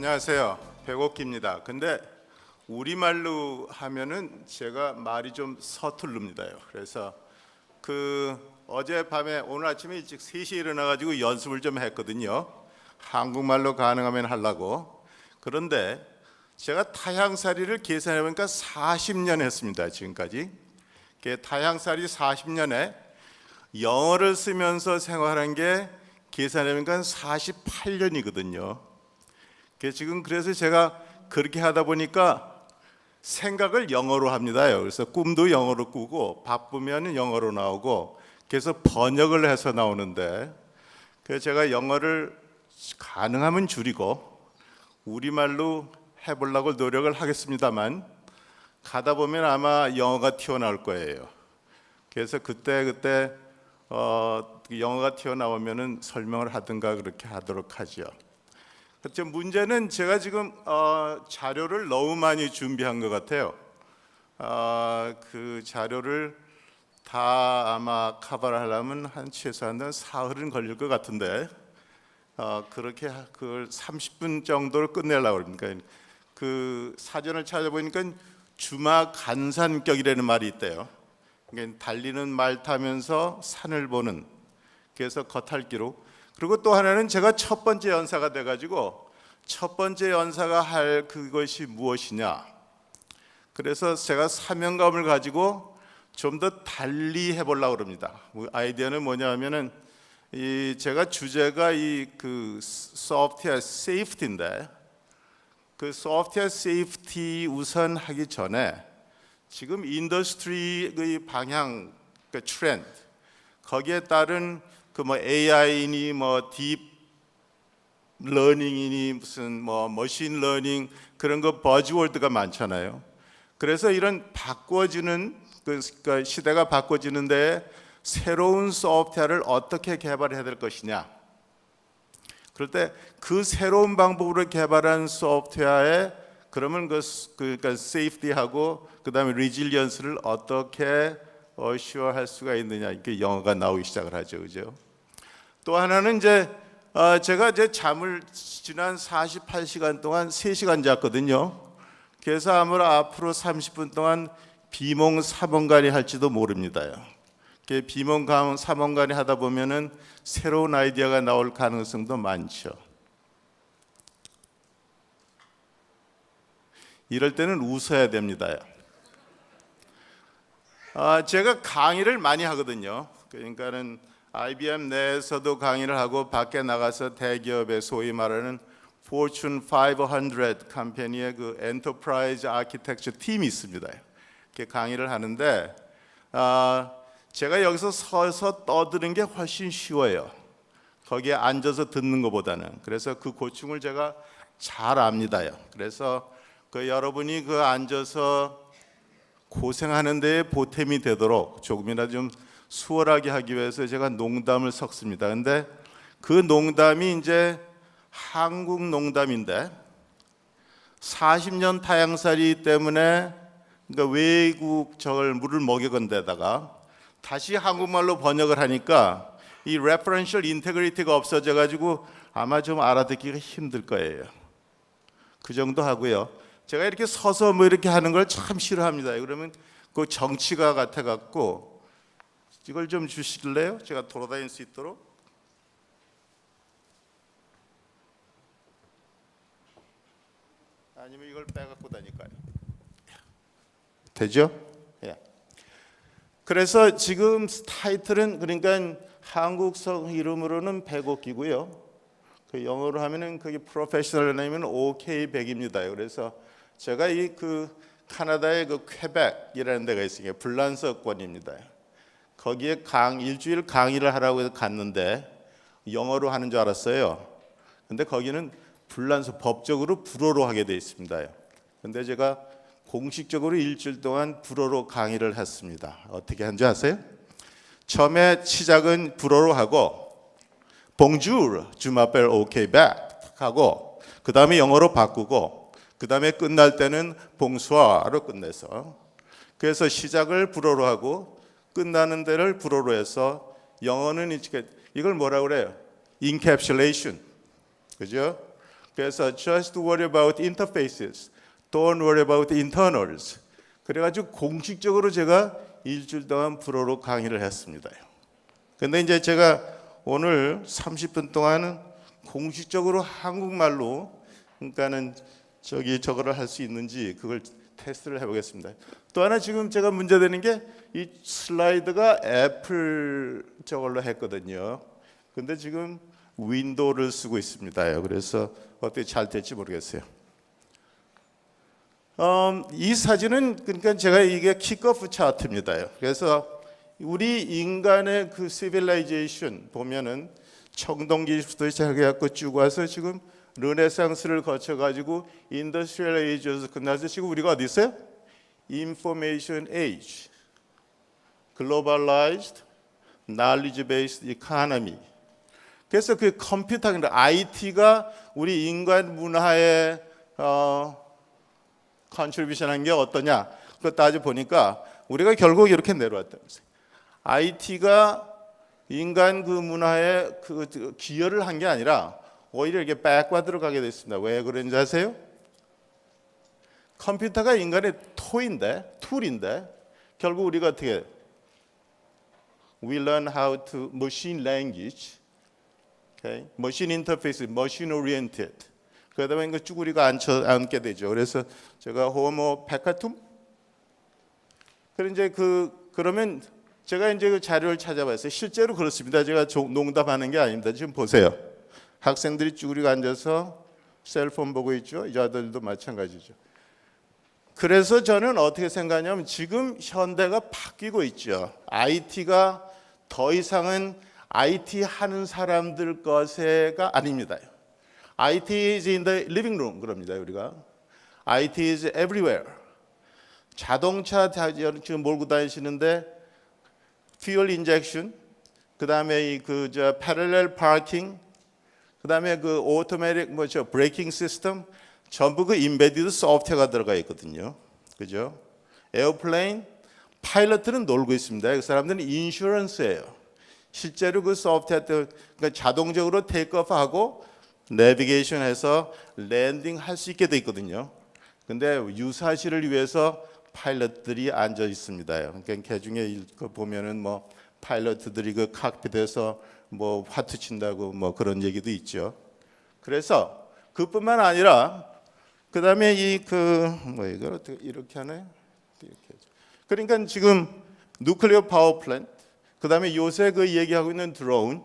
안녕하세요. 백옥기입니다. 근데 우리말로 하면은 제가 말이 좀 서툴릅니다요. 그래서 어젯밤에 오늘 아침에 일찍 3시에 일어나가지고 연습을 좀 했거든요. 한국말로 가능하면 하려고. 그런데 제가 타향살이를 계산해보니까 40년 했습니다. 지금까지. 타향살이 40년에 영어를 쓰면서 생활한 게 계산해보니까 48년이거든요. 그래서 제가 그렇게 하다 보니까 생각을 영어로 합니다요. 그래서 꿈도 영어로 꾸고 바쁘면 영어로 나오고 그래서 번역을 해서 나오는데 그래서 제가 영어를 가능하면 줄이고 우리말로 해보려고 노력을 하겠습니다만 가다 보면 아마 영어가 튀어나올 거예요. 그래서 그때 영어가 튀어나오면은 설명을 하든가 그렇게 하도록 하죠. 그렇죠. 문제는 제가 지금 자료를 너무 많이 준비한 것 같아요. 그 자료를 다 아마 커버를 하려면 최소한 사흘은 걸릴 것 같은데 그렇게 그걸 30분 정도로 끝내려고 합니다. 그 사전을 찾아보니까 주마간산격이라는 말이 있대요. 그러니까 달리는 말 타면서 산을 보는, 그래서 겉핥기로. 그리고 또 하나는 제가 첫 번째 연사가 돼가지고 첫 번째 연사가 할 그것이 무엇이냐. 그래서 제가 사명감을 가지고 좀 더 달리 해보려고 합니다. 아이디어는 뭐냐면은 제가 주제가 그 소프트웨어 세이프티인데 그 소프트웨어 세이프티 우선 하기 전에 지금 인더스트리의 방향, 그 트렌드, 거기에 따른 AI니 딥 러닝이니 무슨 머신 러닝 그런 거 버즈워드가 많잖아요. 그래서 이런 바꿔지는 그 시대가 바꿔지는데 새로운 소프트웨어를 어떻게 개발해야 될 것이냐. 그럴 때 그 새로운 방법으로 개발한 소프트웨어에 그러면 그러니까 세이프티하고 그다음에 리질리언스를 어떻게 어슈어할 수가 있느냐, 이게 영어가 나오기 시작을 하죠, 그죠? 또 하나는 제가 잠을 지난 48시간 동안 3시간 잤거든요. 그래서 아무나 앞으로 30분 동안 비몽사몽간이 할지도 모릅니다요. 비몽사몽간이 하다 보면은 새로운 아이디어가 나올 가능성도 많죠. 이럴 때는 웃어야 됩니다요. 제가 강의를 많이 하거든요. 그러니까는 IBM 내에서도 강의를 하고 밖에 나가서 대기업의 소위 말하는 Fortune 500 컴퍼니의 그 엔터프라이즈 아키텍처 팀이 있습니다. 이렇게 강의를 하는데 제가 여기서 서서 떠드는 게 훨씬 쉬워요. 거기에 앉아서 듣는 것보다는. 그래서 그 고충을 제가 잘 압니다요. 그래서 여러분이 앉아서 고생하는 데에 보탬이 되도록 조금이라도 좀 수월하게 하기 위해서 제가 농담을 섞습니다. 근데 그 농담이 이제 한국 농담인데 40년 타향살이 때문에 그러니까 외국 물을 먹여건 데다가 다시 한국말로 번역을 하니까 이 referential integrity가 없어져 가지고 아마 좀 알아듣기가 힘들 거예요. 그 정도 하고요. 제가 이렇게 서서 이렇게 하는 걸 참 싫어합니다. 그러면 그 정치가 같아 갖고 이걸 좀 주실래요? 제가 돌아다닐 수 있도록. 아니면 이걸 빼갖고 다닐까요? 되죠? 예. 그래서 지금 타이틀은 그러니까 한국성 이름으로는 백옥기고요. 그 영어로 하면은 그게 프로페셔널 네임은 OK100입니다. 그래서 제가 카나다의 퀘벡이라는 데가 있으니까 불란서권입니다. 거기에 일주일 강의를 하라고 해서 갔는데 영어로 하는 줄 알았어요. 근데 거기는 법적으로 불어로 하게 돼 있습니다. 근데 제가 공식적으로 일주일 동안 불어로 강의를 했습니다. 어떻게 한 줄 아세요? 처음에 시작은 불어로 하고 Bonjour, je m'appelle OK100 하고 그 다음에 영어로 바꾸고 그 다음에 끝날 때는 Bonsoir로 끝내서 그래서 시작을 불어로 하고 끝나는 데를 불어로 해서 영어는 이걸 뭐라고 그래요? Encapsulation, 그죠? 그래서 just worry about interfaces, don't worry about internals. 그래가지고 공식적으로 제가 일주일 동안 불어로 강의를 했습니다. 근데 이제 제가 오늘 30분 동안은 공식적으로 한국말로 그러니까는 저거를 할 수 있는지 그걸 테스트를 해보겠습니다. 또 하나 지금 제가 문제되는 게 이 슬라이드가 애플 저걸로 했거든요. 근데 지금 윈도우를 쓰고 있습니다. 그래서 어떻게 잘 될지 모르겠어요. 이 사진은 그러니까 제가 이게 킥오프 차트입니다. 그래서 우리 인간의 그 시빌라이제이션 보면은 청동기부터 시작해갖고 쭉 와서 지금 르네상스를 거쳐가지고 인더스트리얼 에이지에서 끝나서 지금 우리가 어디 있어요? 인포메이션 에이지, 글로벌라이즈드, knowledge based economy. 그래서 그 컴퓨터, IT가 우리 인간 문화에 컨트리뷰션한 게 어떠냐? 그거 따져 보니까 우리가 결국 이렇게 내려왔다면서요. IT가 인간 그 문화에 그 기여를 한 게 아니라 오히려 이렇게 백과드로 가게 됐습니다. 왜 그런지 아세요? 컴퓨터가 인간의 툴인데 결국 우리가 어떻게 We learn how to machine language, okay? machine interface, machine oriented. 그러다 보니까 쭉 우리가 앉게 되죠. 그래서 제가 호모 페카툼. 그런 이제 그러면 제가 이제 그 자료를 찾아봤어요. 실제로 그렇습니다. 제가 농담하는 게 아닙니다. 지금 보세요. 학생들이 쭈그리고 앉아서 셀폰 보고 있죠. 여자들도 마찬가지죠. 그래서 저는 어떻게 생각하냐면 지금 현대가 바뀌고 있죠. IT가 더 이상은 IT 하는 사람들 것에가 아닙니다. IT is in the living room 그럽니다. 우리가 IT is everywhere. 자동차 지금 몰고 다니시는데 fuel injection, 그 다음에 parallel parking, 그 다음에 그 automatic braking system 전부 그 embedded 소프트웨어가 들어가 있거든요. 그죠? 에어플레인 파일럿들은 놀고 있습니다. 그 사람들은 인슈런스예요. 실제로 그 소프트웨어 그러니까 자동적으로 테이크오프하고 내비게이션해서 랜딩 할 수 있게 돼 있거든요. 근데 유사시를 위해서 파일럿들이 앉아 있습니다. 그러니까 개중에 보면은 뭐 파일럿들이 그 칵핏에서 뭐 화투 친다고 뭐 그런 얘기도 있죠. 그래서 그뿐만 아니라 그다음에 이걸 어떻게 이렇게 하나요? 이렇게 하죠. 그러니까 지금 누클리어 파워 플랜트, 그다음에 요새 그 얘기하고 있는 드론,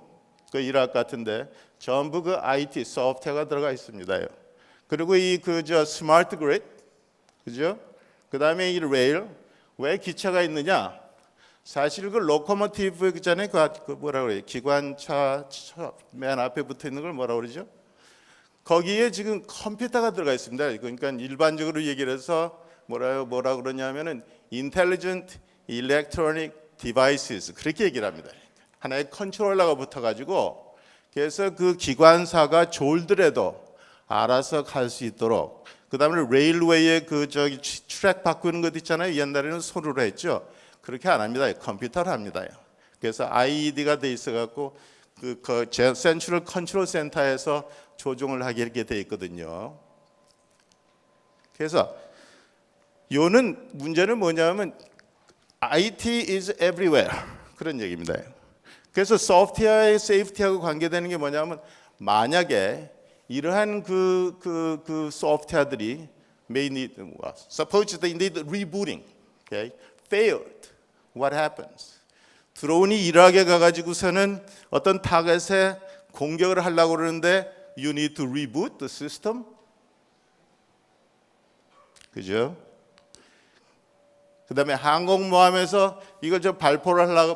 그 이라크 같은데 전부 그 IT 소프트웨어가 들어가 있습니다. 그리고 스마트 그리드, 그죠? 그다음에 이 레일, 왜 기차가 있느냐? 사실 그 로코모티브 있잖아요. 그 뭐라 그래요? 기관차 맨 앞에 붙어 있는 걸 뭐라 그러죠? 거기에 지금 컴퓨터가 들어가 있습니다. 그러니까 일반적으로 얘기를 해서 뭐라 그러냐면은 intelligent electronic devices 그렇게 얘기를 합니다. 하나의 컨트롤러가 붙어가지고 그래서 그 기관사가 졸더라도 알아서 갈 수 있도록. 그다음에 레일웨이에 트랙 바꾸는 것 있잖아요. 옛날에는 손으로 했죠. 그렇게 안 합니다. 컴퓨터로 합니다. 그래서 IED가 돼 있어갖고 센트럴 컨트롤 센터에서 조종을 하게 돼 있거든요. 그래서 요는 문제는 뭐냐면 IT is everywhere 그런 얘기입니다. 그래서 소프트웨어의 세이프티하고 관계되는 게 뭐냐면 만약에 이러한 그 소프트웨어들이 may need, suppose they need rebooting, okay? failed, what happens? 드론이 이라크에 가가지고서는 어떤 타겟에 공격을 하려고 그러는데 you need to reboot the system, 그죠? 그다음에 항공모함에서 이걸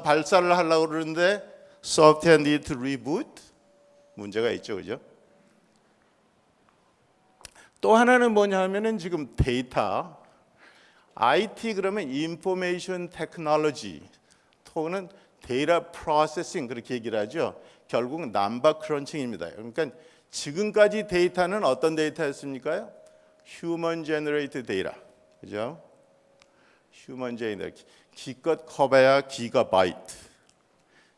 발사를 하려고 그러는데 software need to reboot 문제가 있죠, 그죠? 또 하나는 뭐냐 하면은 지금 데이터, IT 그러면 information technology, 또는 데이터 프로세싱 그렇게 얘기를 하죠. 결국은 넘버 크런칭입니다. 그러니까 지금까지 데이터는 어떤 데이터였습니까? 휴먼 제너레이트 데이터, 그죠? 휴먼 제너레이트, 기껏 커봐야 기가바이트.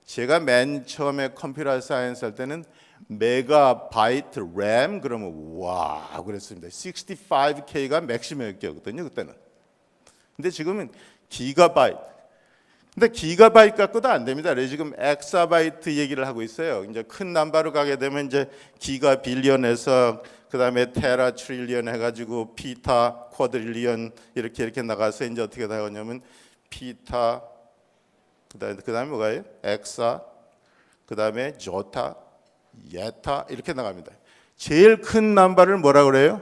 제가 맨 처음에 컴퓨터 사이언스 할 때는 메가바이트 램 그러면 와 그랬습니다. 65K가 맥시멈이었거든요 그때는. 근데 지금은 기가바이트. 근데 기가바이트 갖고도 안 됩니다. 지금 엑사바이트 얘기를 하고 있어요. 이제 큰 넘버로 가게 되면 이제 기가 빌리언에서 그다음에 테라 트릴리언 해가지고 피타 쿼드릴리언 이렇게 나가서 이제 어떻게 나가냐면 피타 그다음에 뭐가요? 엑사 그다음에 조타 예타 이렇게 나갑니다. 제일 큰 넘버를 뭐라 그래요?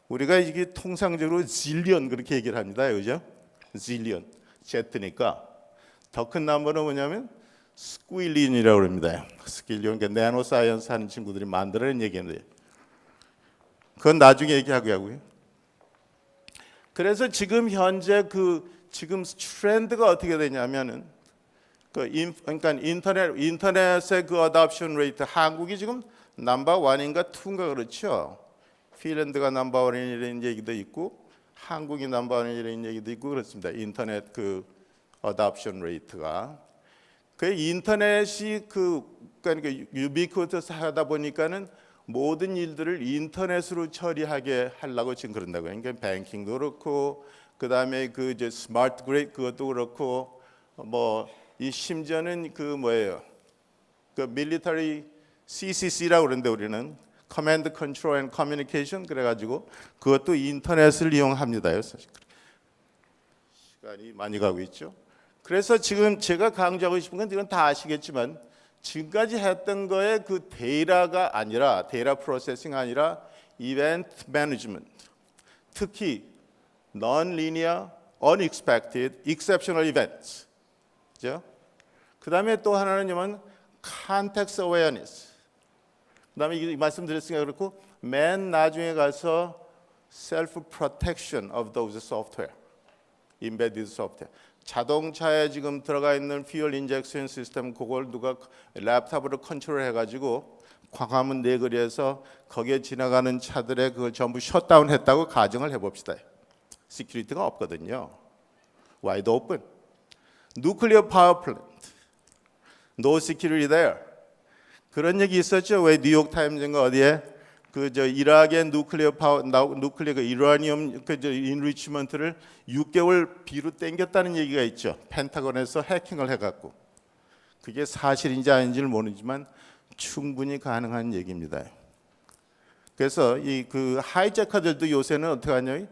우리가 이게 통상적으로 질리언 그렇게 얘기를 합니다. 그죠? 질리언 Z니까 더 큰 넘버는 뭐냐면 스퀴리언이라고 합니다. 스퀴리언 그러니까 나노사이언스 하는 친구들이 만들어낸 얘기인데 그건 나중에 얘기하고요. 그래서 지금 현재 지금 트렌드가 어떻게 되냐면은 그러니까 인터넷의 그 어답션 레이트 한국이 지금 넘버 1인가 2인가 그렇죠. 핀란드가 넘버 1이라는 얘기도 있고 한국이 넘버 1이라는 얘기도 있고 그렇습니다. 인터넷 그 어답션 레이트가 그 인터넷이 그러니까 유비쿼터스 하다 보니까는 모든 일들을 인터넷으로 처리하게 하려고 지금 그런다고요. 그러니까 뱅킹도 그렇고 그다음에 그 이제 스마트 그레이드 그것도 그렇고 뭐 이 심지어는 그 뭐예요? 그 밀리터리 CCC라고 그러는데 우리는 커맨드 컨트롤 앤 커뮤니케이션 그래 가지고 그것도 인터넷을 이용합니다요. 시간이 많이 가고 있죠. 그래서 지금 제가 강조하고 싶은 건 이건 다 아시겠지만 지금까지 했던 거에 그 데이터가 아니라 데이터 프로세싱 아니라 이벤트 매니지먼트 특히 non-linear, unexpected, exceptional events 그죠? 그다음에 또 하나는 뭐냐면 context awareness 그다음에 이 말씀드렸으니까 그렇고 맨 나중에 가서 self protection of those software embedded software 자동차에 지금 들어가 있는 fuel injection 시스템 그걸 누가 랩탑으로 컨트롤해 가지고 광화문 내거리에서 거기에 지나가는 차들의 그걸 전부 셧다운 했다고 가정을 해봅시다. 시큐리티가 없거든요. wide open. nuclear power plant. no security there. 그런 얘기 있었죠. 왜 뉴욕 타임즈인가 어디에 그저 이라크의 누클리어 그 유라늄 그저 인리치먼트를 6개월 비로 땡겼다는 얘기가 있죠. 펜타곤에서 해킹을 해갖고 그게 사실인지 아닌지를 모르지만 충분히 가능한 얘기입니다. 그래서 이 그 하이제커들도 요새는 어떻게 하냐?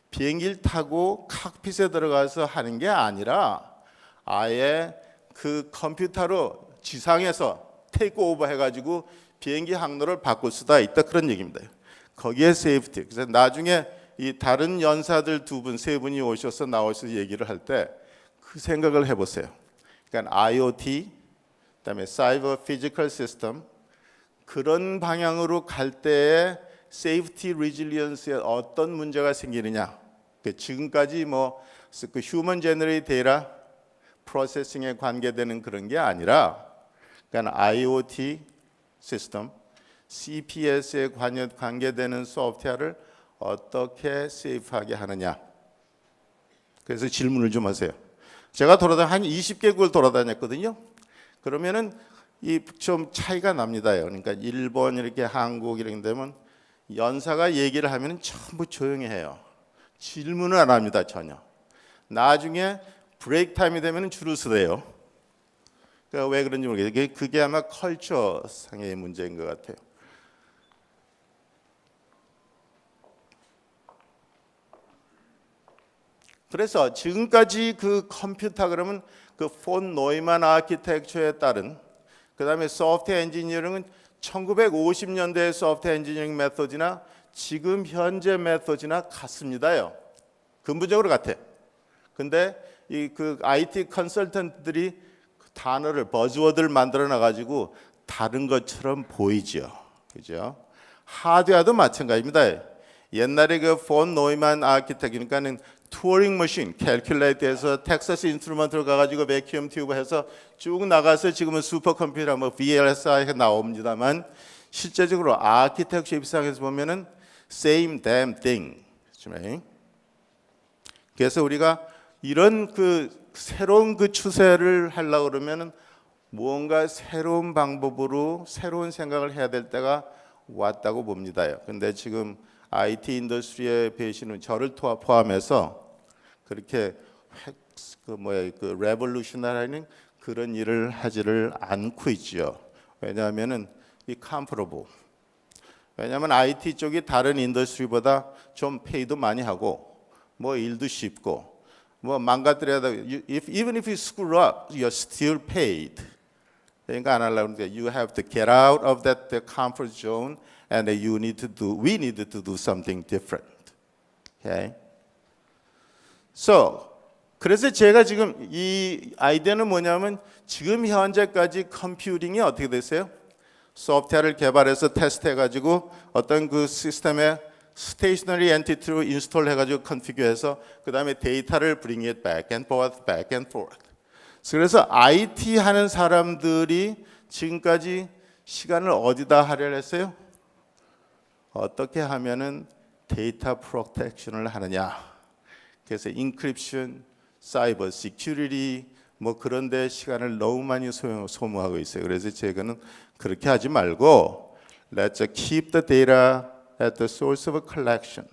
비행기를 타고 칵핏에 들어가서 하는 게 아니라 아예 그 컴퓨터로 지상에서 테이크 오버 해가지고 비행기 항로를 바꿀 수도 있다 그런 얘기입니다. 거기에 세이프티. 그래서 나중에 이 다른 연사들 두 분, 세 분이 오셔서 나와서 얘기를 할 때 그 생각을 해보세요. 그러니까 IoT, 그다음에 사이버 피지컬 시스템 그런 방향으로 갈 때에 세이프티 리질리언스에 어떤 문제가 생기느냐. 지금까지 뭐 그 휴먼 제너레이트 데이터 프로세싱에 관계되는 그런 게 아니라 그러니까 IoT 시스템, CPS에 관계되는 소프트웨어를 어떻게 세이프하게 하느냐. 그래서 질문을 좀 하세요. 제가 한 20개국을 돌아다녔거든요. 그러면은 이 좀 차이가 납니다. 그러니까 일본 이렇게 한국 이렇게 되면 연사가 얘기를 하면은 전부 조용히 해요. 질문을 안 합니다 전혀. 나중에 브레이크 타임이 되면은 줄을 서대요. 그러니까 왜 그런지 모르겠어요. 그게 아마 컬처 상의 문제인 것 같아요. 그래서 지금까지 그 컴퓨터 그러면 그 폰 노이만 아키텍처에 따른 그다음에 소프트웨어 엔지니어링은 1950년대의 소프트웨어 엔지니어링 메소드나 지금 현재 메소드나 같습니다요. 근본적으로 같아. 근데 이 그 IT 컨설턴트들이 단어를 버즈워드를 만들어 놔 가지고 다른 것처럼 보이죠. 그죠? 하드웨어도 마찬가지입니다. 옛날에 그 폰 노이만 아키텍처니까는 투어링 머신, 캘큘레이터에서 텍사스 인스트루먼트로 가가지고 베큐엄 튜브 해서 쭉 나가서 지금은 슈퍼컴퓨터 뭐 VLSI 나옵니다만 실제적으로 아키텍처 입장에서 보면은 same damn thing. 그래서 우리가 이런 그 새로운 그 추세를 하려고 그러면은 무언가 새로운 방법으로 새로운 생각을 해야 될 때가 왔다고 봅니다. 근데 지금 IT 인더스트리에 계시는 저를 포함해서 그렇게 그 레볼루셔너라는 그런 일을 하지를 않고 있죠. 왜냐하면은 이 컴퍼러블. 왜냐하면 IT 쪽이 다른 인더스트리보다 좀 페이도 많이 하고 뭐 일도 쉽고 뭐 망가뜨려도 even if you screw up, you're still paid. 그러니까 안 하려고 그러는데 you have to get out of that comfort zone and we need to do something different. Okay? So 그래서 제가 지금 이 아이디어는 뭐냐면 지금 현재까지 컴퓨팅이 어떻게 됐어요? 소프트웨어를 개발해서 테스트해가지고 어떤 그 시스템에 스테이셔너리 엔티티로 인스톨 해가지고 컨피규어해서 그 다음에 데이터를 bring it back and forth, back and forth. 그래서 IT 하는 사람들이 지금까지 시간을 어디다 하려 했어요? 어떻게 하면은 데이터 프로텍션을 하느냐. 그래서 인크립션, 사이버 시큐리티 뭐 그런 데 시간을 너무 많이 소모하고 있어요. 그래서 제가는 그렇게 하지 말고 let's keep the data at the source of collection.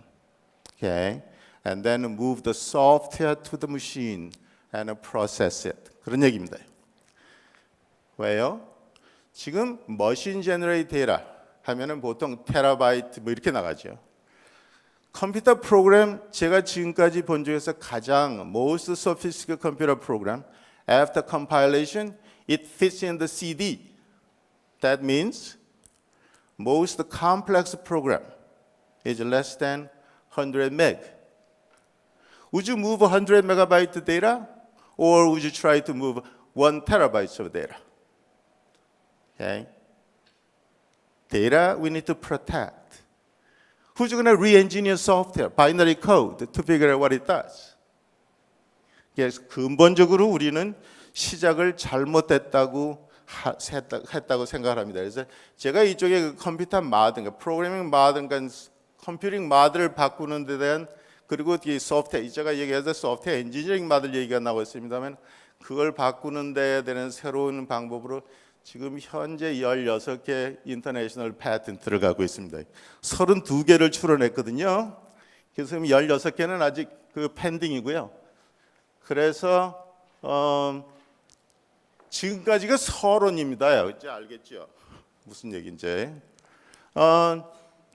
Okay? And then move the software to the machine and process it. 그런 얘기입니다. 왜요? 지금 머신 제너레이트 데이터 하면은 보통 테라바이트 뭐 이렇게 나가죠. 컴퓨터 프로그램 제가 지금까지 본 중에서 가장 most sophisticated computer program after compilation it fits in the CD. That means most complex program is less than 100 meg. Would you move 100 megabyte data or would you try to move 1 terabyte of data? Okay. Data we need to protect. Who's going to re-engineer software, binary code, to figure out what it does? 그래서 근본적으로 우리는 시작을 잘못했다고 생각을 합니다. 그래서 제가 이쪽에 그 컴퓨터 마든, 프로그래밍 마든, 컴퓨팅 마드를 바꾸는 데 대한 그리고 이 소프트웨어, 제가 얘기해서 소프트웨어 엔지니어링 마드 얘기가 나오고 있습니다만 그걸 바꾸는 데 되는 새로운 방법으로 지금 현재 16개 인터내셔널 패턴트를 갖고 있습니다. 32개를 출원했거든요. 그래서 16개는 아직 그 펜딩이고요. 그래서 지금까지가 서론입니다. 이제 알겠죠? 무슨 얘기인지.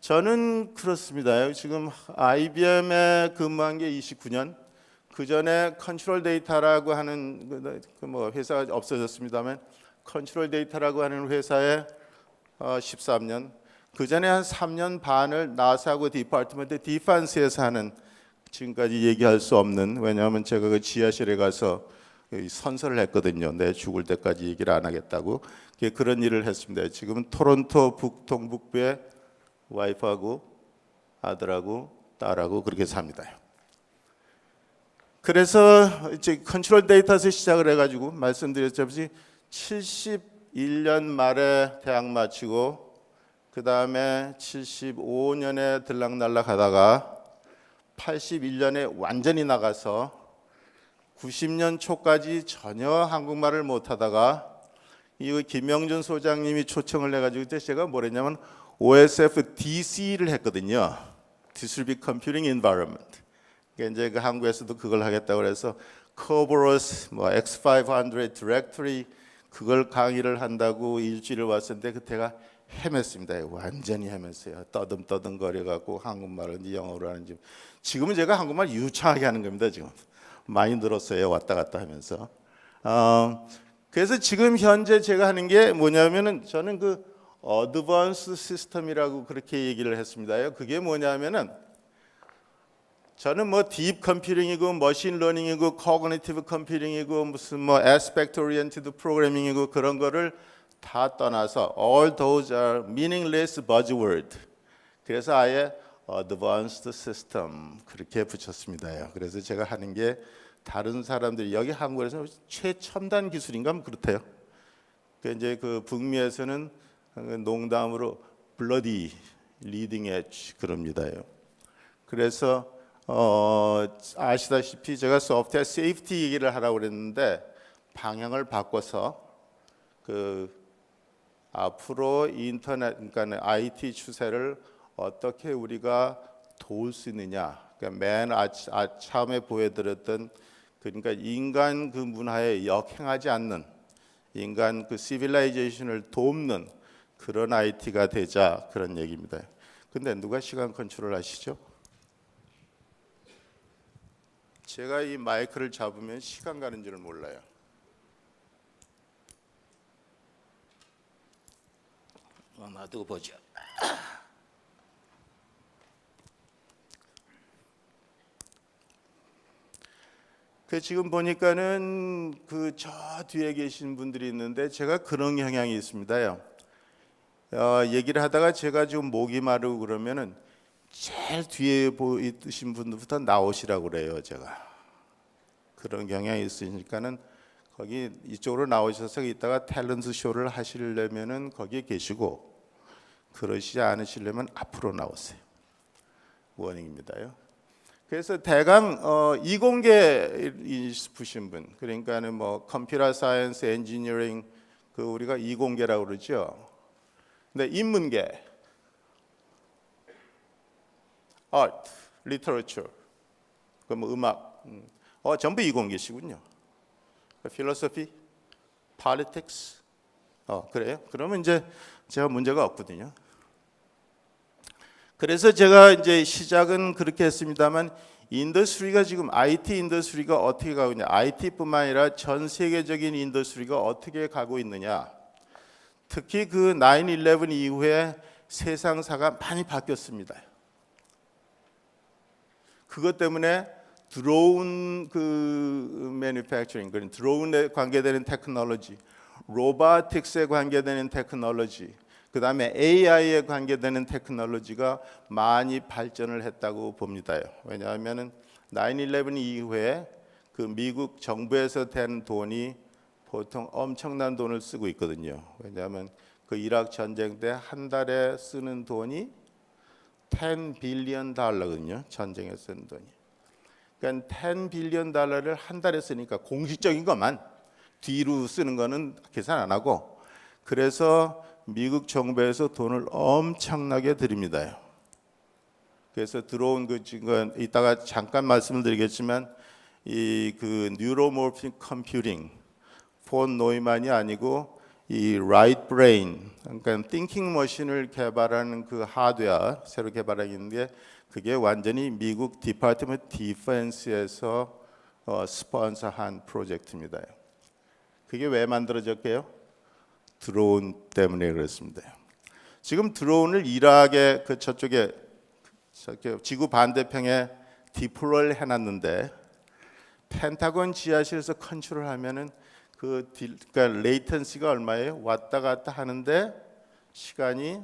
저는 그렇습니다. 지금 IBM에 근무한 게 29년. 그 전에 컨트롤 데이터라고 하는 뭐 회사가 없어졌습니다만 컨트롤 데이터라고 하는 회사에 13년. 그 전에 한 3년 반을 나사하고 디파트먼트 디펜스에서 하는 지금까지 얘기할 수 없는 왜냐하면 제가 그 지하실에 가서 선서를 했거든요. 내 죽을 때까지 얘기를 안 하겠다고 그런 일을 했습니다. 지금은 토론토 북동북부에 와이프하고 아들하고 딸하고 그렇게 삽니다. 그래서 이제 컨트롤 데이터에서 시작을 해가지고 말씀드렸듯이 71년 말에 대학 마치고 그 다음에 75년에 들락날락 하다가 81년에 완전히 나가서 90년 초까지 전혀 한국말을 못하다가 이 김영준 소장님이 초청을 해가지고 그때 제가 뭐랬냐면 OSF DC를 했거든요. Distributed Computing Environment. 이제 그 한국에서도 그걸 하겠다고 그래서 Kerberos, 뭐 X500 Directory 그걸 강의를 한다고 일주일을 왔었는데 그때가 헤맸습니다. 완전히 헤맸어요. 떠듬떠듬 거려갖고 한국말을 영어로 하는지. 지금은 제가 한국말 유창하게 하는 겁니다. 지금 많이 늘었어요. 왔다 갔다 하면서. 그래서 지금 현재 제가 하는 게 뭐냐면은 저는 그 어드밴스 시스템이라고 그렇게 얘기를 했습니다. 그게 뭐냐면은 저는 뭐 딥 컴퓨팅이고 머신 러닝이고 코그니티브 컴퓨팅이고 무슨 뭐 애스펙트 오리엔티드 프로그래밍이고 그런 거를 다 떠나서 all those are meaningless buzzword. 그래서 아예 advanced system 그렇게 붙였습니다. 그래서 제가 하는 게 다른 사람들이 여기 한국에서 최첨단 기술인가 그렇대요. 이제 그 북미에서는 농담으로 bloody leading edge 그럽니다. 그래서 아시다시피 제가 소프트웨어 세이프티 얘기를 하라고 그랬는데 방향을 바꿔서 그 앞으로 인터넷, 그러니까 IT 추세를 어떻게 우리가 도울 수 있느냐. 그러니까 맨 처음에 보여드렸던 그러니까 인간 그 문화에 역행하지 않는 인간 그 시빌라이제이션을 돕는 그런 IT가 되자 그런 얘기입니다. 근데 누가 시간 컨트롤 하시죠? 제가 이 마이크를 잡으면 시간 가는 줄 몰라요. 놔두고 보죠. 그 지금 보니까는 그 저 뒤에 계신 분들이 있는데 제가 그런 경향이 있습니다요. 얘기를 하다가 제가 지금 목이 마르고 그러면은 제일 뒤에 있으신 분들부터 나오시라고 그래요. 제가 그런 경향이 있으니까는 거기 이쪽으로 나오셔서 이따가 탤런트 쇼를 하시려면은 거기에 계시고 그러시지 않으시려면 앞으로 나오세요. 워닝입니다요. 그래서 대강 이공계 싶으신 분, 그러니까는 뭐 컴퓨터 사이언스, 엔지니어링 그 우리가 이공계라고 그러죠. 근데 인문계, 아트, 리터러처, 그 뭐 음악, 전부 이공계시군요. 필로소피, politics, 그래요? 그러면 이제 제가 문제가 없거든요. 그래서 제가 이제 시작은 그렇게 했습니다만 인더스트리가 지금 IT 인더스트리가 어떻게 가고 있냐, IT뿐만 아니라 전 세계적인 인더스트리가 어떻게 가고 있느냐. 특히 그 9/11 이후에 세상사가 많이 바뀌었습니다. 그것 때문에 드론 그 매니팩처링, 그런 드론에 관계되는 테크놀로지, 로보틱스에 관계되는 테크놀로지, 그 다음에 AI에 관계되는 테크놀로지가 많이 발전을 했다고 봅니다. 왜냐하면 9/11 이후에 그 미국 정부에서 된 돈이 보통 엄청난 돈을 쓰고 있거든요. 왜냐하면 그 이라크 전쟁 때 한 달에 쓰는 돈이 10 빌리언 달러거든요. 전쟁에 쓰는 돈이. 그러니까 10 빌리언 달러를 한 달에 쓰니까 공식적인 것만 뒤로 쓰는 거는 계산 안 하고, 그래서 미국 정부에서 돈을 엄청나게 들입니다. 그래서 들어온 그 지금 이따가 잠깐 말씀을 드리겠지만 이 그 뉴로모픽 컴퓨팅, 폰 노이만이 아니고 이 라이트 브레인, 그러니까 띵킹 머신을 개발하는 그 하드웨어 새로 개발하는 게 그게 완전히 미국 디파트먼트 디펜스에서 스폰서한 프로젝트입니다. 그게 왜 만들어졌게요? 드론 때문에 그렇습니다. 지금 드론을 이라크의 그 저쪽에 지구 반대편에 디플로이를 해놨는데 펜타곤 지하실에서 컨트롤하면은 그러니까 레이턴시가 얼마예요? 왔다 갔다 하는데 시간이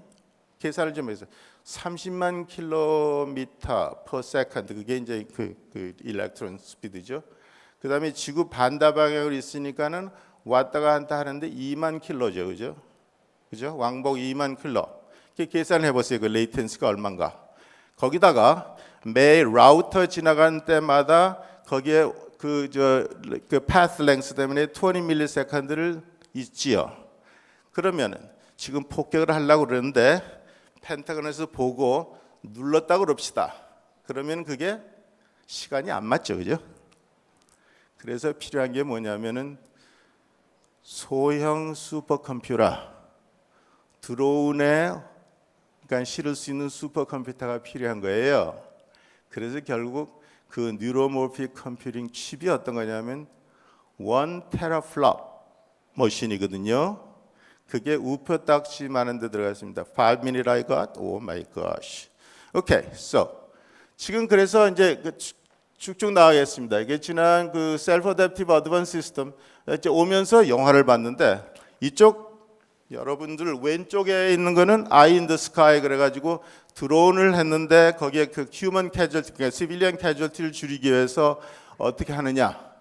계산을 좀 해서 30만 킬로미터 per second, 그게 이제 그 일렉트론 스피드죠. 그다음에 지구 반대 방향으로 있으니까는 왔다 갔다 하는데 2만 킬로죠, 그죠? 왕복 2만 킬로. 계산해 보세요. 그 레이턴시가 얼마인가? 거기다가 매 라우터 지나가는 때마다 거기에 그 path length 때문에 20 밀리세컨드를 있지요. 그러면은 지금 폭격을 하려고 그러는데 펜타곤에서 보고 눌렀다고 그럽시다. 그러면 그게 시간이 안 맞죠, 그죠? 그래서 필요한 게 뭐냐면은 소형 슈퍼컴퓨터, 드론에 그러니까 실을 수 있는 슈퍼컴퓨터가 필요한 거예요. 그래서 결국 그 뉴로모픽 컴퓨팅 칩이 어떤 거냐면 1 테라플롭 머신이거든요. 그게 우표 딱지만한 데 들어가 있습니다. 5 minutes I got. Oh my gosh. Okay, so 지금 그래서 이제 쭉쭉 나가겠습니다. 이게 지난 그 Self Adaptive Advanced System 이제 오면서 영화를 봤는데 이쪽 여러분들 왼쪽에 있는 거는 Eye in the Sky 그래가지고 드론을 했는데 거기에 그 human casualty, 그러니까 civilian casualty를 줄이기 위해서 어떻게 하느냐.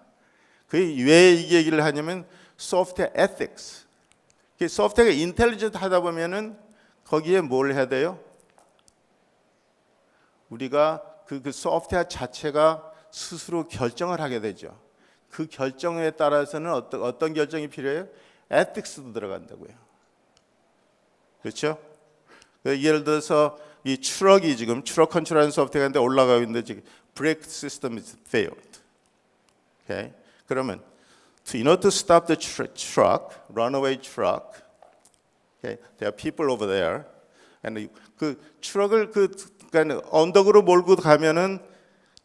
그게 왜 이 얘기를 하냐면 software ethics. 소프트웨어가 인텔리전트 하다 보면은 거기에 뭘 해야 돼요? 우리가 그 소프트웨어 자체가 스스로 결정을 하게 되죠. 그 결정에 따라서는 어떤 결정이 필요해요? ethics도 들어간다고요. 그렇죠? 예를 들어서 이 트럭이 지금 트럭 컨트롤하는 소프트웨어인데 올라가고 있는데 지금 brake system is failed. Okay? 그러면 in order to stop the truck, runaway truck, okay, there are people over there, and 그 트럭을 그러니까 언덕으로 몰고 가면은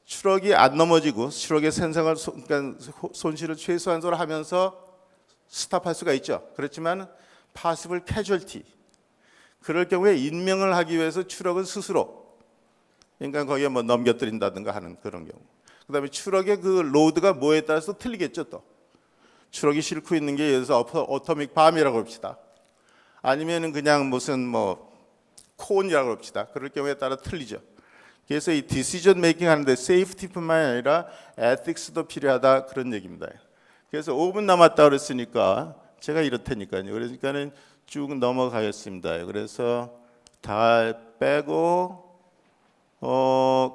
트럭이 안 넘어지고 트럭의 생산을 그러니까 손실을 최소한으로 하면서 스탑할 수가 있죠. 그렇지만 possible casualty 그럴 경우에 인명을 하기 위해서 트럭은 스스로 그러니까 거기에 뭐 넘겨뜨린다든가 하는 그런 경우. 그다음에 트럭의 그 로드가 뭐에 따라서 틀리겠죠 또. 트럭이 싣고 있는 게 예를 들어서 어토믹 밤이라고 합시다. 아니면은 그냥 무슨 뭐 콘이라고 합시다. 그럴 경우에 따라 틀리죠. 그래서 이 디시전 메이킹 하는데 세이프티뿐만 아니라 에틱스도 필요하다 그런 얘기입니다. 그래서 5분 남았다 그랬으니까 제가 이렇다니까요. 그러니까는 쭉 넘어가겠습니다. 그래서 다 빼고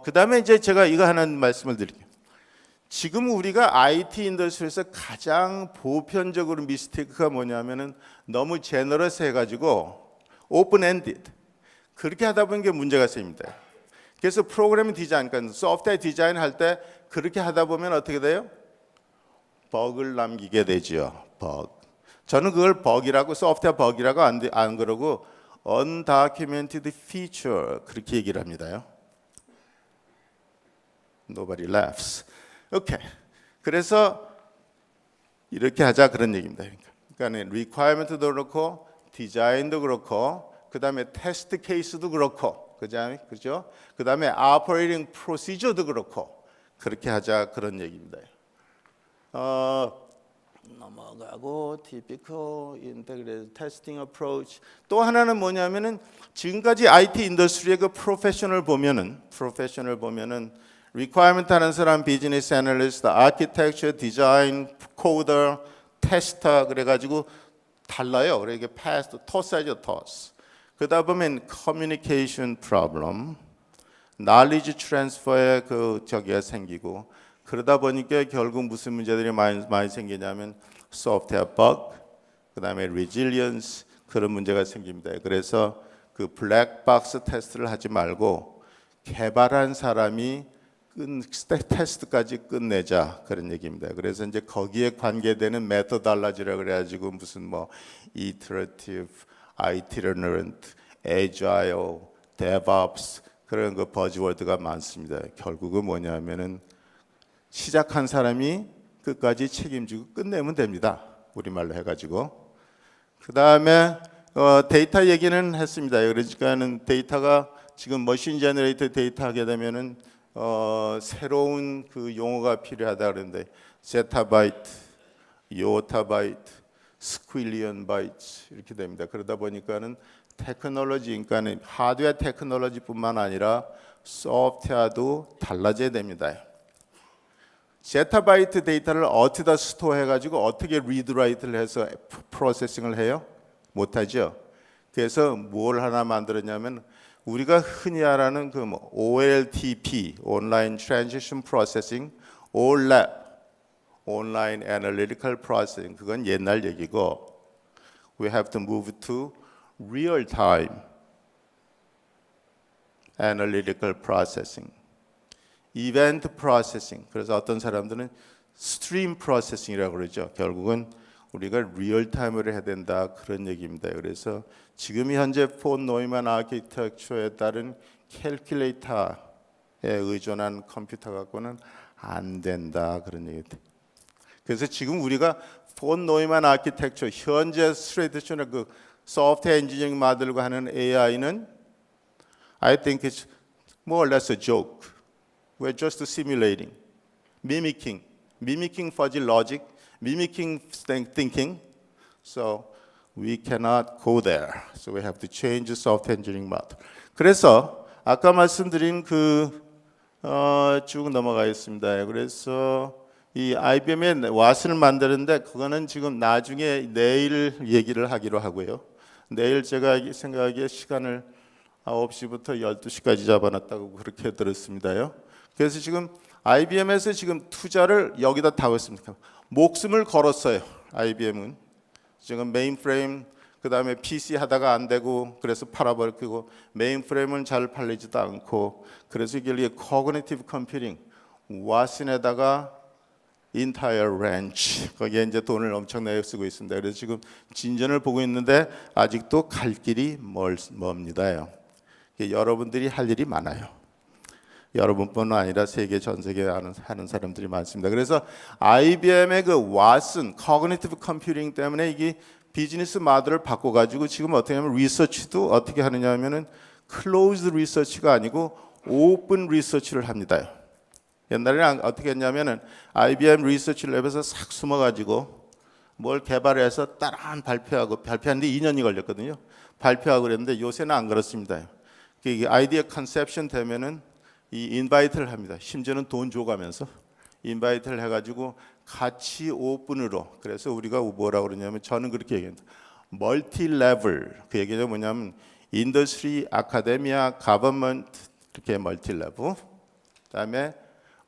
그다음에 이제 제가 이거 하나 말씀을 드릴게요. 지금 우리가 IT 인더스트리에서 가장 보편적으로 미스테이크가 뭐냐면은 너무 제너러스 해가지고 오픈 엔디드 그렇게 하다 보는 게 문제가 생깁니다. 그래서 프로그래밍 디자인, 그러니까 소프트웨어 디자인 할 때 그렇게 하다 보면 어떻게 돼요? 버그를 남기게 되죠. 버그. 저는 그걸 버그라고 소프트웨어 버그라고 안 그러고 undocumented feature 그렇게 얘기를 합니다요. Nobody laughs. 오케이. 그래서 이렇게 하자 그런 얘기입니다. 그러니까 requirement도 그렇고 디자인도 그렇고 그다음에 테스트 케이스도 그렇고 그죠? 그다음에 operating procedure도 그렇고 그렇게 하자 그런 얘기입니다. 넘어가고 typical integrated testing approach 또 하나는 뭐냐면은 지금까지 IT 인더스트리의 그 프로페셔널 보면은 requirement 하는 사람, 비즈니스 애널리스트, 아키텍처, 디자인, 코더, 테스터 그래가지고 달라요. 그래 이게 패스, 토스하죠, 토스. 그러다 보면 커뮤니케이션 프로블럼, knowledge transfer의 그 저기가 생기고 그러다 보니까 결국 무슨 문제들이 많이 생기냐면 소프트웨어 버그, 그다음에 resilience 그런 문제가 생깁니다. 그래서 그 블랙박스 테스트를 하지 말고 개발한 사람이 테스트까지 끝내자 그런 얘기입니다. 그래서 이제 거기에 관계되는 메토달라지라고 그래가지고 무슨 뭐 iterative, itinerant, agile, DevOps 그런 그 버즈워드가 많습니다. 결국은 뭐냐면은 시작한 사람이 끝까지 책임지고 끝내면 됩니다. 우리말로 해가지고 그 다음에 데이터 얘기는 했습니다. 그러니까는 데이터가 지금 머신 제너레이터 데이터 하게 되면은 새로운 그 용어가 필요하다 그러는데 제타바이트, 요타바이트, 스퀼리언 바이트 이렇게 됩니다. 그러다 보니까는 테크놀로지, 그러니까 하드웨어 테크놀로지뿐만 아니라 소프트웨어도 달라져야 됩니다. 제타바이트 데이터를 어디다 스토어해가지고 어떻게 리드라이트를 해서 프로세싱을 해요? 못하죠. 그래서 뭘 하나 만들었냐면 우리가 흔히 말하는 그 뭐 OLTP, 온라인 트랜지션 프로세싱, OLAP, 온라인 애널리티컬 프로세싱 그건 옛날 얘기고 we have to move to real time analytical processing, event processing. 그래서 어떤 사람들은 stream processing이라고 그러죠. 결국은 우리가 리얼 타임으로 해야 된다 그런 얘기입니다. 그래서 지금 현재 폰 노이만 아키텍처에 따른 캘큘레이터에 의존한 컴퓨터 갖고는 안 된다 그런 얘기입니다. 그래서 지금 우리가 폰 노이만 아키텍처 현재 트레디셔널 그 소프트웨어 엔지니어링 만들고 하는 AI는 I think it's more or less a joke. We're just simulating, mimicking fuzzy logic, mimicking thinking. So we cannot go there. So we have to change the software engineering model. 그래서 아까 말씀드린 쭉 넘어가겠습니다. 그래서 이 IBM의 왓을 만드는데 그거는 지금 나중에 내일 얘기를 하기로 하고요. 내일 제가 생각하기에 시간을 9시부터 12시까지 잡아놨다고 그렇게 들었습니다요. 그래서 지금 IBM에서 지금 투자를 여기다 타고 있습니다. 목숨을 걸었어요. IBM은 지금 메인프레임 그다음에 PC 하다가 안 되고 그래서 팔아버리고 메인프레임은 잘 팔리지도 않고 그래서 이게 cognitive computing 왓슨에다가 entire range 거기에 이제 돈을 엄청나게 쓰고 있습니다. 그래서 지금 진전을 보고 있는데 아직도 갈 길이 멉니다요. 여러분들이 할 일이 많아요. 여러분뿐만 아니라 세계 전 세계에 하는 사람들이 많습니다. 그래서 IBM의 그 왓슨 cognitive computing 때문에 이게 비즈니스 모델을 바꿔가지고 지금 어떻게 하면 리서치도 어떻게 하느냐 하면은 closed 리서치가 아니고 open 리서치를 합니다. 옛날에는 어떻게 했냐면은 IBM 리서치 랩에서 싹 숨어가지고 뭘 개발해서 따란 발표하는데 2년이 걸렸거든요. 발표하고 그랬는데 요새는 안 그렇습니다. 이게 아이디어 컨셉션 되면은 이 인바이트를 합니다. 심지어는 돈 줘가면서 인바이트를 해가지고 같이 오픈으로 그래서 우리가 뭐라고 그러냐면 저는 그렇게 얘기합니다. 멀티 레벨 그 얘기가 뭐냐면 인더스트리, 아카데미아, 가버먼트 이렇게 멀티 레벨 그다음에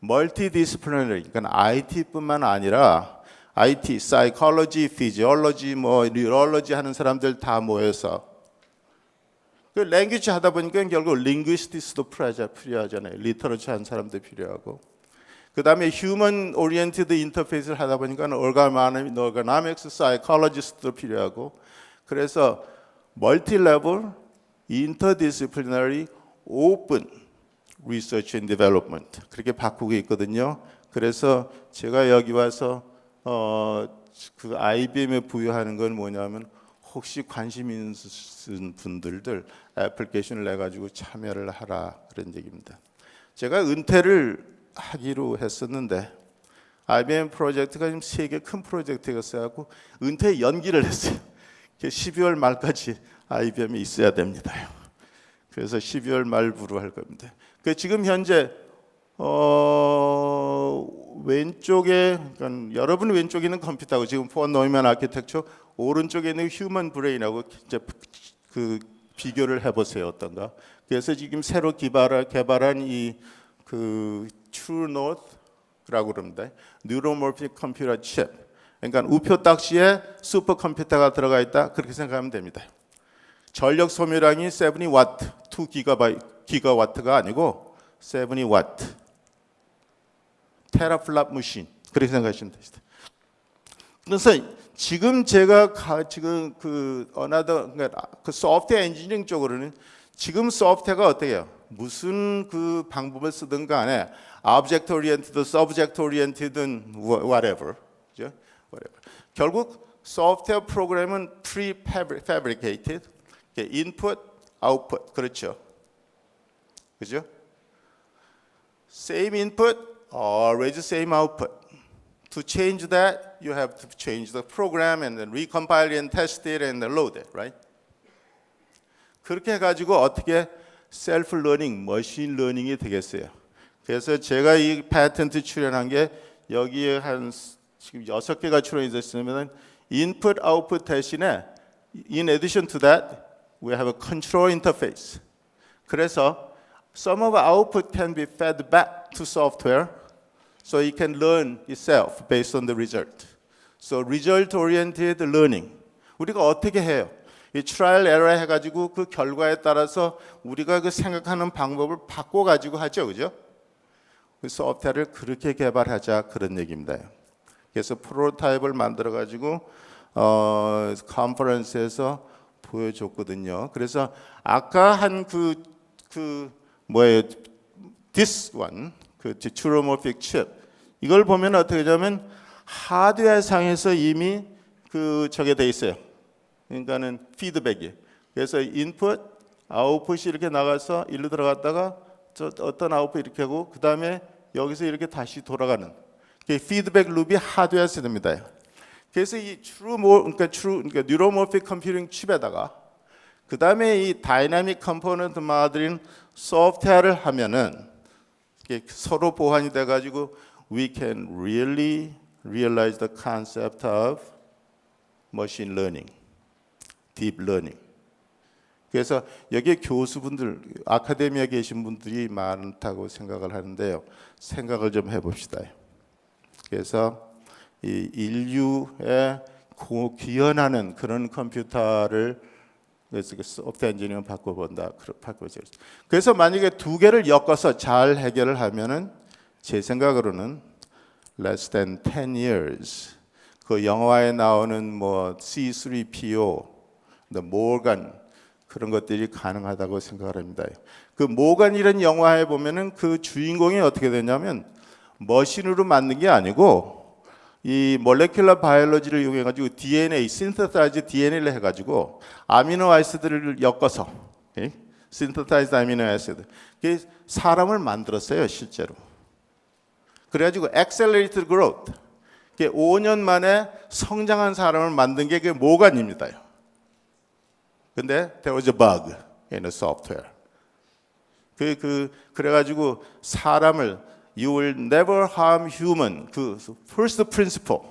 멀티 디스플리너리 그러니까 IT뿐만 아니라 IT, 사이콜로지, 피지올로지, 뭐 뉴럴로지 하는 사람들 다 모여서 그 랭귀지 하다 보니까 결국 링귀스티스도 필요하잖아요. 리터러처 한 사람도 필요하고 그 다음에 휴먼 오리엔티드 인터페이스를 하다 보니까 orgonomics, 사이콜로지스트도 필요하고 그래서 멀티 레벨, 인터디스플리너리, 오픈 리서치 앤 디벨롭먼트 그렇게 바꾸고 있거든요. 그래서 제가 여기 와서 그 IBM에 부여하는 건 뭐냐면 혹시 관심 있는 분들들 애플리케이션을 내 가지고 참여를 하라 그런 얘기입니다. 제가 은퇴를 하기로 했었는데 IBM 프로젝트가 지금 세계 큰 프로젝트였어요. 은퇴 연기를 했어요. 12월 말까지 IBM에 있어야 됩니다. 그래서 12월 말부로 할 겁니다. 지금 현재 왼쪽에 그러니까 여러분 왼쪽에 있는 컴퓨터하고 지금 폰 노이먼 아키텍처 오른쪽에 있는 휴먼 브레인하고 이제 그 비교를 해보세요 어떤가. 그래서 지금 새로 개발한 이 그 True North라고 그럽니다. 뉴로모픽 컴퓨터 칩. 그러니까 우표 딱지에 슈퍼컴퓨터가 들어가 있다 그렇게 생각하면 됩니다. 전력 소모량이 70W, 2기가와트가 아니고 70W. 테라플랍 머신 그렇게 생각하시면 됩니다. 그래서 지금 제가 지금 그 소프트웨어 엔지니어링 쪽으로는 지금 소프트웨어가 어때요? 무슨 그 방법을 쓰든 간에 object oriented, subject oriented든 whatever. 그죠? whatever. 결국 소프트웨어 프로그램은 prefabricated. input, output. 그렇죠? 그죠? same input, always same output. To change that, you have to change the program and then recompile it and test it and then load it, right? 그렇게 해가지고 어떻게 셀프 러닝, 머신 러닝이 되겠어요. 그래서 제가 이 패턴트 출연한 게 여기에 한 지금 6개가 출연이 됐으면 input, output 대신에 in addition to that, we have a control interface. 그래서 some of output can be fed back to software. So it can learn itself based on the result. So result-oriented learning. 우리가 어떻게 해요? 이 trial error 해가지고 그 결과에 따라서 우리가 그 생각하는 방법을 바꿔가지고 하죠, 그죠? 그 소프트웨어를 그렇게 개발하자 그런 얘기입니다. 그래서 프로토타입을 만들어가지고 컨퍼런스에서 보여줬거든요. 그래서 아까 한 this one. 그 트루모픽 칩 이걸 보면 어떻게 되냐면 하드웨어 상에서 이미 그 저게 돼 있어요. 그러니까는 피드백이. 그래서 인풋, 아웃풋이 이렇게 나가서 일로 들어갔다가 저 어떤 아웃풋 이렇게 하고 그 다음에 여기서 이렇게 다시 돌아가는 피드백 룹이 하드웨어에서 됩니다. 그래서 이 그러니까 뉴로모픽 컴퓨팅 칩에다가 그 다음에 이 다이나믹 컴포넌트 모델인 소프트웨어를 하면은 서로 보완이 돼가지고 we can really realize the concept of machine learning, deep learning. 그래서 여기에 교수분들, 아카데미에 계신 분들이 많다고 생각을 하는데요. 생각을 좀 해봅시다. 그래서 이 인류의 구현하는 그런 컴퓨터를 그래서 소프트웨어 엔지니어링 바꿔본다. 그래서 만약에 두 개를 엮어서 잘 해결을 하면은 제 생각으로는 less than 10 years 그 영화에 나오는 뭐 C3PO, 모건 그런 것들이 가능하다고 생각을 합니다. 그 모건이라는 영화에 보면은 그 주인공이 어떻게 되냐면 머신으로 만든 게 아니고 이 몰레큘러 바이올로지를 이용해 가지고 DNA, 신서사이즈 DNA를 해 가지고 아미노 아시드를 엮어서 신서사이즈 아미노 아시드 사람을 만들었어요, 실제로. 그래 가지고 accelerated growth 5년 만에 성장한 사람을 만든 게 그게 모건입니다. 근데 there was a bug in the software. 그래 가지고 사람을 You will never harm human. 그 first principle.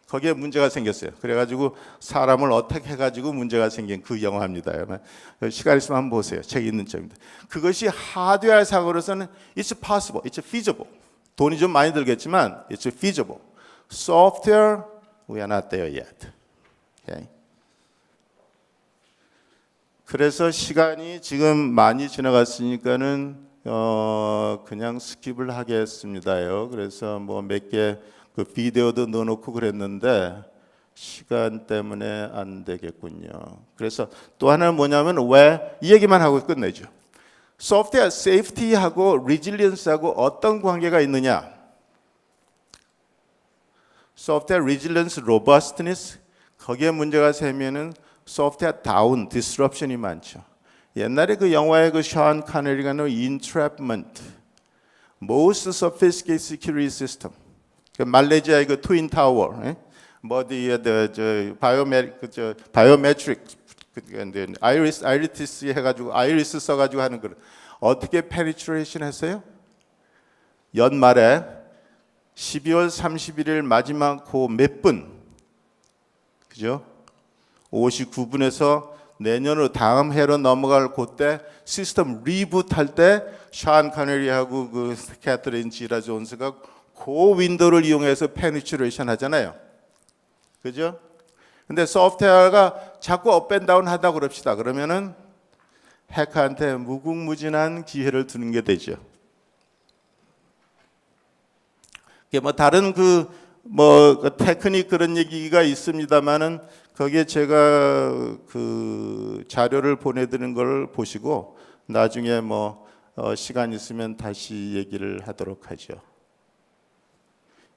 거기에 문제가 생겼어요. 그래가지고 사람을 어떻게 해가지고 문제가 생긴 그 영화입니다. 시간 있으면 한번 보세요. 책 있는 점입니다. 그것이 하드웨어 상으로서는 it's possible, it's feasible. 돈이 좀 많이 들겠지만 it's feasible. Software, we are not there yet. Okay? 그래서 시간이 지금 많이 지나갔으니까는 그냥 스킵을 하겠습니다요. 그래서 뭐 몇 개 그 비디오도 넣어놓고 그랬는데 시간 때문에 안 되겠군요. 그래서 또 하나는 뭐냐면 왜 이 얘기만 하고 끝내죠. 소프트웨어 세이프티하고 리질리언스하고 어떤 관계가 있느냐? 소프트웨어 리질리언스, 로버스트니스 거기에 문제가 생기면은 소프트웨어 다운, 디스럽션이 많죠. 옛날에 그 영화에 그 션 카네리가 나온 Entrapment, Most Sophisticated Security System, 그 말레이시아의 그 트윈 타워, 바이오메트릭, 아이리스 해가지고 아이리스 써가지고 하는 거 어떻게 페니트레이션 했어요? 연말에 12월 31일 마지막 그 몇 분, 그죠? 59분에서 내년으로 다음 해로 넘어갈 그때 시스템 리부트 할 때 션 카네리하고 그 캐트린 지라 존스가 그 윈도우를 이용해서 페니트레이션 하잖아요. 그죠? 근데 소프트웨어가 자꾸 업앤다운 하다 그럽시다. 그러면은 해커한테 무궁무진한 기회를 두는 게 되죠. 이게 뭐 다른 그 테크닉 그런 얘기가 있습니다만은 거기에 제가 그 자료를 보내드린 걸 보시고 나중에 시간 있으면 다시 얘기를 하도록 하죠.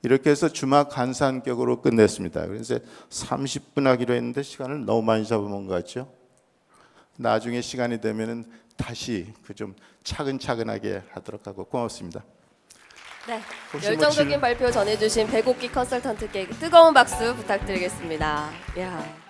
이렇게 해서 주막 간산격으로 끝냈습니다. 그래서 30분 하기로 했는데 시간을 너무 많이 잡아먹은 것 같죠. 나중에 시간이 되면은 다시 그 좀 차근차근하게 하도록 하고 고맙습니다. 네, 열정적인 발표 전해주신 백옥기 컨설턴트께 뜨거운 박수 부탁드리겠습니다. 야.